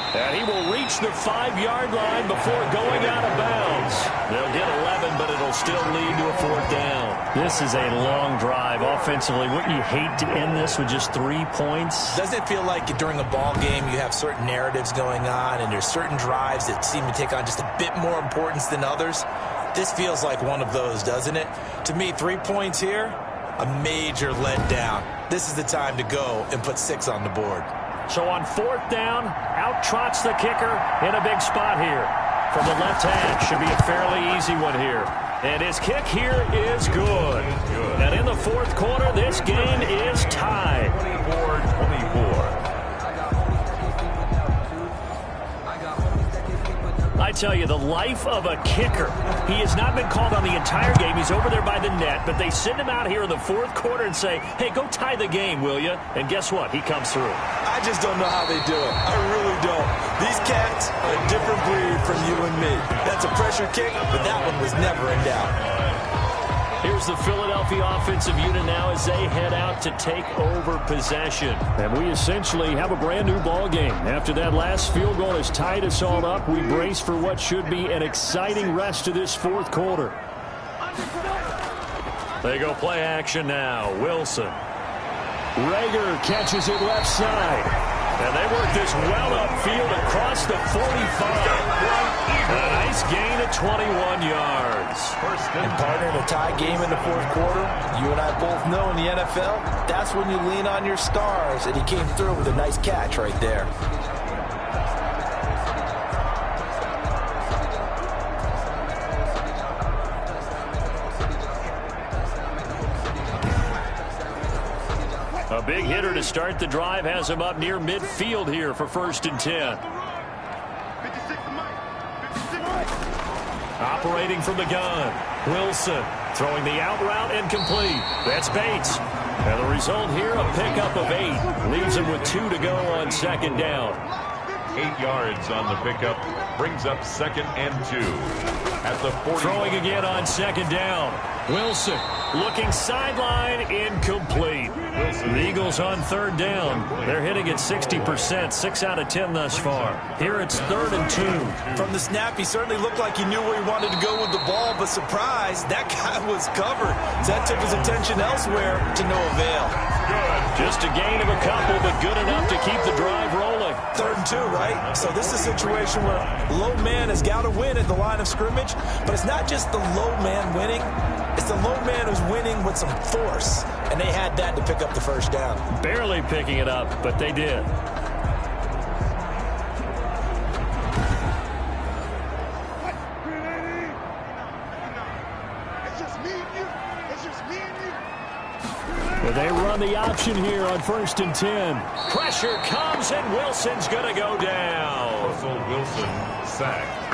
And he will reach the 5-yard line before going out of bounds. They'll get 11, but it'll still lead to a 4th down. This is a long drive offensively. Wouldn't you hate to end this with just 3 points? Doesn't it feel like during a ball game you have certain narratives going on and there's certain drives that seem to take on just a bit more importance than others? This feels like one of those, doesn't it? To me, 3 points here, a major letdown. This is the time to go and put 6 on the board. So on 4th down, out trots the kicker in a big spot here. From the left hash, should be a fairly easy one here. And his kick here is good. And in the 4th quarter, this game is tied. 24-24. I tell you, the life of a kicker. He has not been called on the entire game. He's over there by the net, but they send him out here in the 4th quarter and say, hey, go tie the game, will you? And guess what? He comes through. I just don't know how they do it. I really don't. These cats are a different breed from you and me. That's a pressure kick, but that one was never in doubt. Here's the Philadelphia offensive unit now as they head out to take over possession. And we essentially have a brand new ball game. After that last field goal has tied us all up, we brace for what should be an exciting rest of this 4th quarter. They go play action now. Wilson. Rager catches it left side. And they work this well upfield across the 45. A nice gain of 21 yards. And partner, in a tie game in the 4th quarter, you and I both know in the NFL, that's when you lean on your stars, and he came through with a nice catch right there. A big hitter to start the drive has him up near midfield here for 1st and 10. Operating from the gun. Wilson throwing the out route and complete. That's Bates. And the result here, a pickup of 8. Leaves him with 2 to go on 2nd down. 8 yards on the pickup. Brings up 2nd and 2. At the 40. Throwing again on 2nd down. Wilson looking sideline, incomplete. The Eagles on 3rd down. They're hitting at 60%, 6 out of 10 thus far. Here it's 3rd and 2. From the snap, he certainly looked like he knew where he wanted to go with the ball, but surprise, that guy was covered. So that took his attention elsewhere to no avail. Just a gain of a couple, but good enough to keep the drive rolling. 3rd and 2, right? So this is a situation where low man has got to win at the line of scrimmage, but it's not just the low man winning. It's the low man who's winning with some force, and they had that to pick up the 1st down. Barely picking it up, but they did. But they run the option here on 1st and 10. Pressure comes, and Wilson's going to go down. Russell Wilson sacked.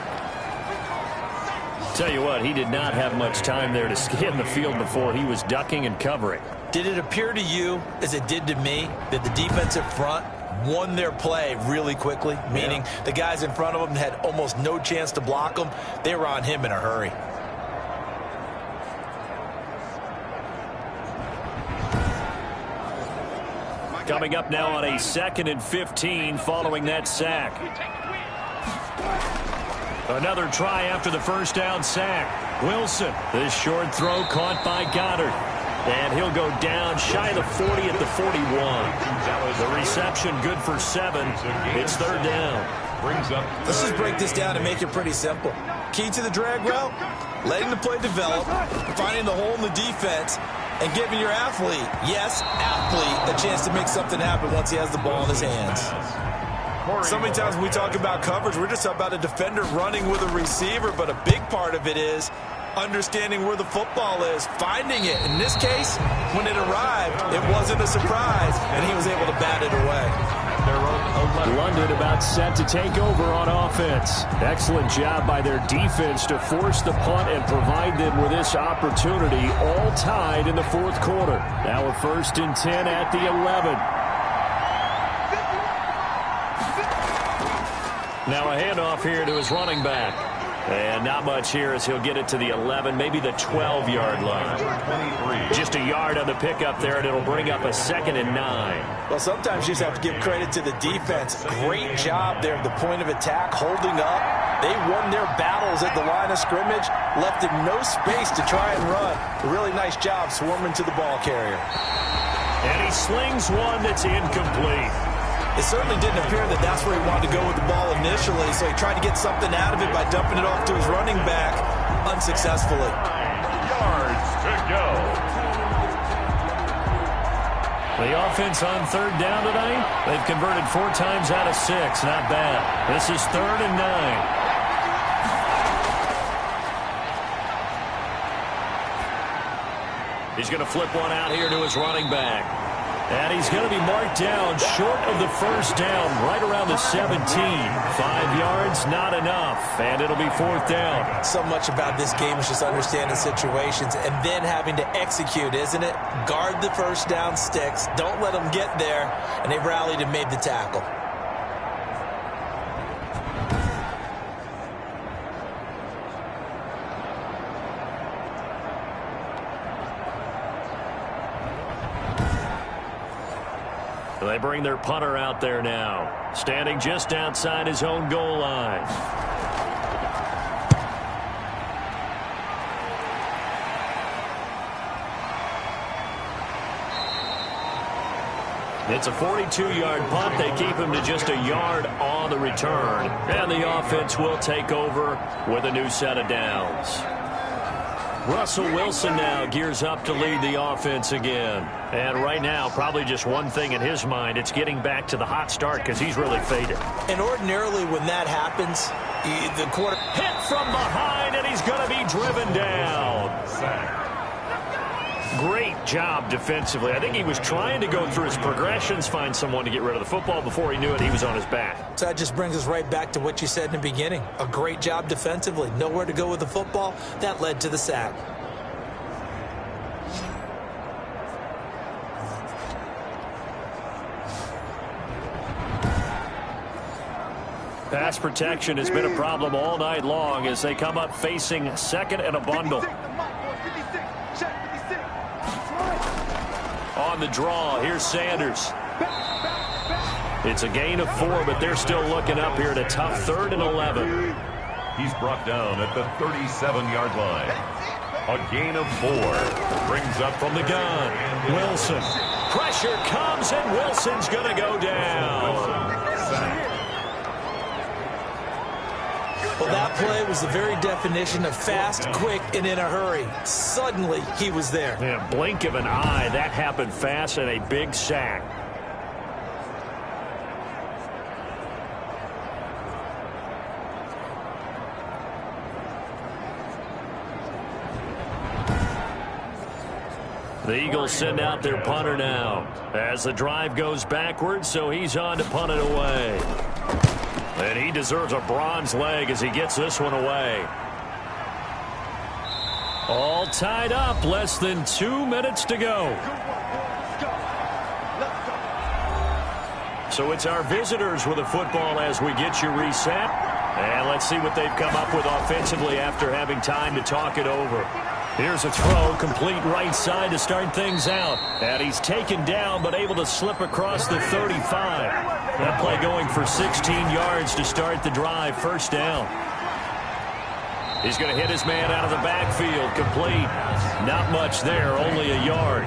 Tell you what, he did not have much time there to scan the field before he was ducking and covering. Did it appear to you, as it did to me, that the defensive front won their play really quickly? Meaning the guys in front of them had almost no chance to block them. They were on him in a hurry. Coming up now on a 2nd and 15 following that sack. Another try after the first down sack. Wilson, this short throw caught by Goddard. And he'll go down shy of the 40 at the 41. The reception good for 7. It's 3rd down. Let's just break this down and make it pretty simple. Key to the drag route, letting the play develop, finding the hole in the defense, and giving your athlete, yes, athlete, a chance to make something happen once he has the ball in his hands. So many times when we talk about coverage, we're just talking about a defender running with a receiver, but a big part of it is understanding where the football is, finding it. In this case, when it arrived, it wasn't a surprise, and he was able to bat it away. London about set to take over on offense. Excellent job by their defense to force the punt and provide them with this opportunity, all tied in the 4th quarter. Now a 1st and 10 at the 11. Now a handoff here to his running back. And not much here as he'll get it to the 11, maybe the 12-yard line. Just a yard on the pickup there, and it'll bring up a 2nd and 9. Well, sometimes you just have to give credit to the defense. Great job there at the point of attack, holding up. They won their battles at the line of scrimmage, left him no space to try and run. A really nice job swarming to the ball carrier. And he slings one that's incomplete. It certainly didn't appear that that's where he wanted to go with the ball initially, so he tried to get something out of it by dumping it off to his running back unsuccessfully. 9 yards to go. The offense on 3rd down tonight, they've converted 4 times out of 6. Not bad. This is 3rd and 9. He's going to flip one out here to his running back. And he's going to be marked down short of the 1st down, right around the 17. 5 yards, not enough, and it'll be 4th down. So much about this game is just understanding situations and then having to execute, isn't it? Guard the 1st down sticks. Don't let them get there, and they rallied and made the tackle. They bring their punter out there now, standing just outside his own goal line. It's a 42-yard punt. They keep him to just a yard on the return. And the offense will take over with a new set of downs. Russell Wilson now gears up to lead the offense again. And right now, probably just one thing in his mind, it's getting back to the hot start because he's really faded. And ordinarily when that happens, the quarter hit from behind, and he's going to be driven down. Great job defensively. I think he was trying to go through his progressions, find someone to get rid of the football. Before he knew it, he was on his back. So that just brings us right back to what you said in the beginning. A great job defensively. Nowhere to go with the football. That led to the sack. Pass protection has been a problem all night long as they come up facing 2nd and a bundle. On the draw, here's Sanders. It's a gain of 4, but they're still looking up here at a tough 3rd and 11. He's brought down at the 37-yard line. A gain of 4. Brings up from the gun. Wilson. Pressure comes, and Wilson's going to go down. Well, that play was the very definition of fast, quick, and in a hurry. Suddenly, he was there. Yeah, blink of an eye. That happened fast and a big sack. The Eagles send out their punter now as the drive goes backwards, so he's on to punt it away. And he deserves a bronze leg as he gets this one away. All tied up, less than 2 minutes to go. So it's our visitors with the football as we get you reset. And let's see what they've come up with offensively after having time to talk it over. Here's a throw, complete right side to start things out. And he's taken down, but able to slip across the 35. That play going for 16 yards to start the drive, first down. He's going to hit his man out of the backfield, complete. Not much there, only a yard.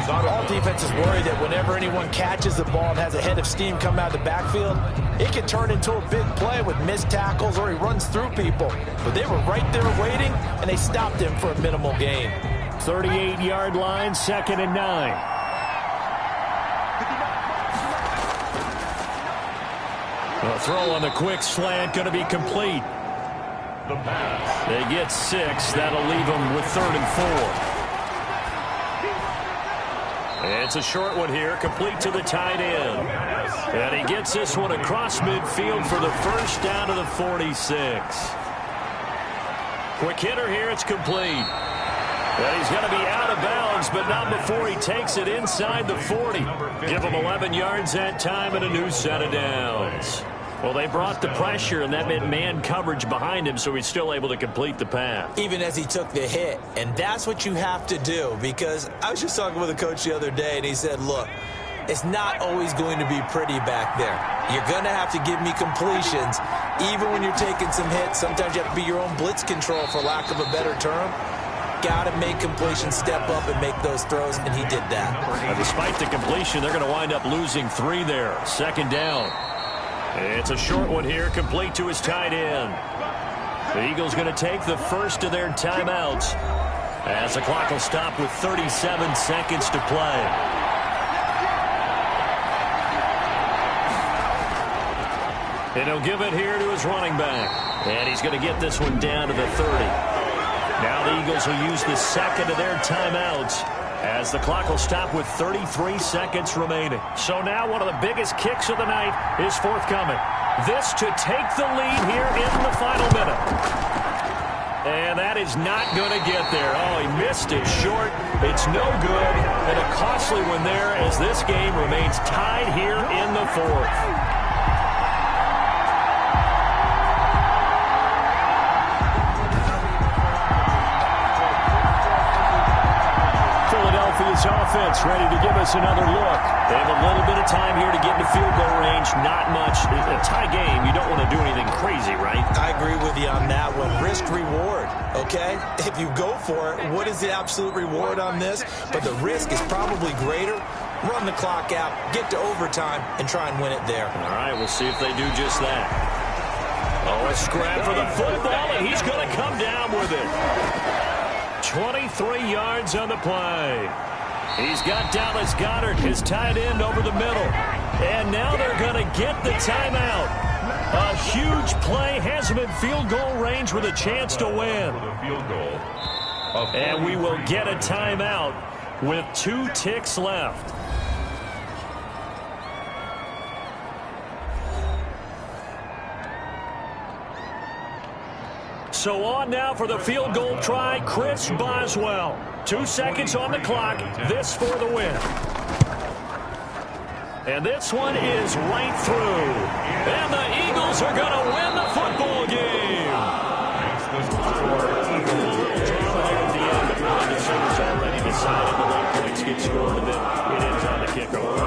All defenses worry that whenever anyone catches the ball and has a head of steam come out of the backfield, it can turn into a big play with missed tackles or he runs through people. But they were right there waiting, and they stopped him for a minimal gain. 38-yard line, 2nd and 9. A throw on the quick slant, going to be complete. They get 6. That'll leave them with 3rd and 4. It's a short one here, complete to the tight end. And he gets this one across midfield for the first down to the 46. Quick hitter here, it's complete. And he's going to be out of bounds, but not before he takes it inside the 40. Give him 11 yards that time and a new set of downs. Well, they brought the pressure, and that meant man coverage behind him, so he's still able to complete the pass. Even as he took the hit, and that's what you have to do, because I was just talking with a coach the other day, and he said, look, it's not always going to be pretty back there. You're going to have to give me completions, even when you're taking some hits. Sometimes you have to be your own blitz control, for lack of a better term. Got to make completions, step up and make those throws, and he did that. Now, despite the completion, they're going to wind up losing 3 there. 2nd down. It's a short one here, complete to his tight end. The Eagles going to take the first of their timeouts as the clock will stop with 37 seconds to play. And he'll give it here to his running back. And he's going to get this one down to the 30. Now the Eagles will use the second of their timeouts as the clock will stop with 33 seconds remaining. So now one of the biggest kicks of the night is forthcoming. This to take the lead here in the final minute. And that is not going to get there. Oh, he missed it short. It's no good. And a costly one there as this game remains tied here in the 4th. Philadelphia's offense ready to give us another look. They have a little bit of time here to get into field goal range. Not much. A tie game, you don't want to do anything crazy, right? I agree with you on that one. Risk-reward, okay? If you go for it, what is the absolute reward on this? But the risk is probably greater. Run the clock out, get to overtime, and try and win it there. All right, we'll see if they do just that. Oh, a scrap for the football, and he's going to come down with it. 23 yards on the play. He's got Dallas Goedert, his tight end, over the middle. And now they're going to get the timeout. A huge play has him in field goal range with a chance to win. And we will get a timeout with 2 ticks left. So on now for the field goal try, Chris Boswell. 2 seconds on the clock. This for the win. And this one is right through. And the Eagles are going to win the football game. Already decided the late points get scored, and then it ends on the kickoff.